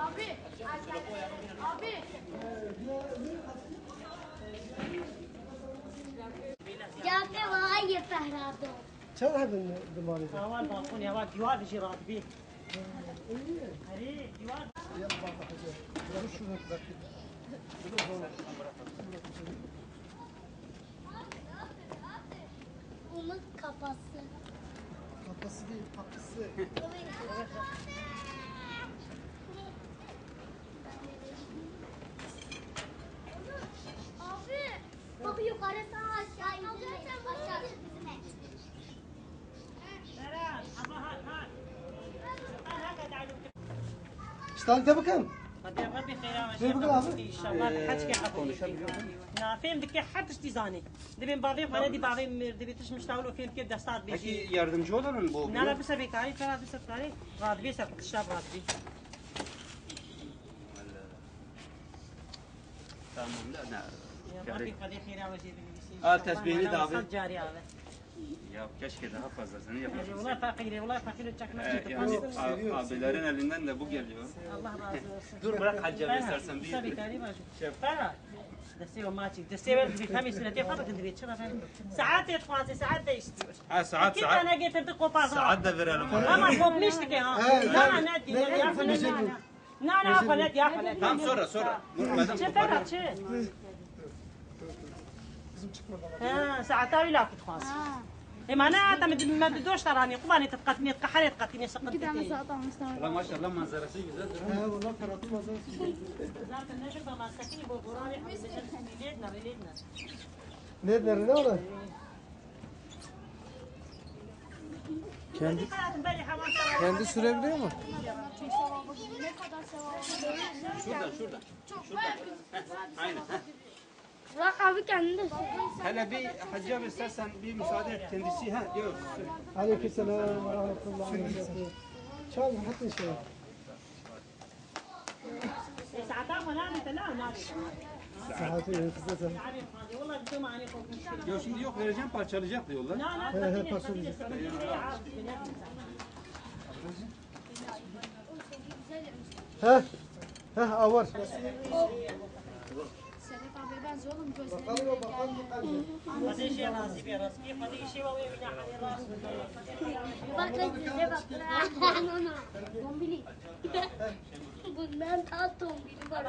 Abi. Abi. جاكي وهاي فهرادو چند هذا دماغي ده اول بالكون يا ولد ديوار بيجي راكبين هري ديوار dur şunu bırakayım. Bunun kafası. Kafası değil, kapısı. Abi. Baba yukarı sana aşağı indirmeyin. Aşağı çizme. İşte de bakın. قدام ربي خير زي ما بقول شاء ان شاء الله حتى كي حطوا نا فيلم دكي حتى تيزاني دبين بعضهم انا دي بعضهم دبي تش مشتاولو فيلم كيف دستات Peki بيجي yardımcı olalım bu. لا لا بس بيكاري ترى بس بيكاري غاد بيس تشتاب غاد بي Tamam da ne? يا ربي قد خير وجه تسبيحي de abi. جاري هذا Ya keşke daha fazlasını yapabilsek. والله فقير والله فقير çakmak Yani abilerin elinden de bu geliyor. الله razı olsun Dur bırak hacca istersen bir. Tabii كاري ماشي فرا دسيو ماشي دسيو بفهمي سنتي خاطر كنت بيتشرف ساعات يتقاسي ساعات يشتغل Saat كيف انا قلت انت قوبا Saat da verelim. ama kopmuştuk ya. لا نادي يا فلان لا لا فلان يا فلان Tamam sonra. Madem شفت شو Bizim çıkmadan. ها ساعتها ولا كنت خاص معناها ما بدوش تراني قباني تتقتني تقحري تقتني سقطتي Allah maşallah manzarası güzeldir. He bunlar Ferhat'ın manzarası. زارت النجف ما سكني بوراني وليدنا Nerede oğlum? Kendi sürebiliyor mu? Şuradan. Aynen. Bırak abi kendini. Hele bir hacca istersen bir müsaade et kendisi. Yok. Aleykümselam ve rahmetullahi ve berekatuhu. Çal hatta şey. ساعتها فلان لا نادي Saati kısa والله بدون اني فوق مشكله Yok şimdi yok vereceğim parçalayacak diyorlar. لا لا He parçalayacak. He avar. Sedef abi benziyor oğlum gözleri. Bakalım bakalım. هذا شيء راسي براسي كيف هذا شيء وين على راسي Bakın size bak. Dombili. Bundan daha dombili var.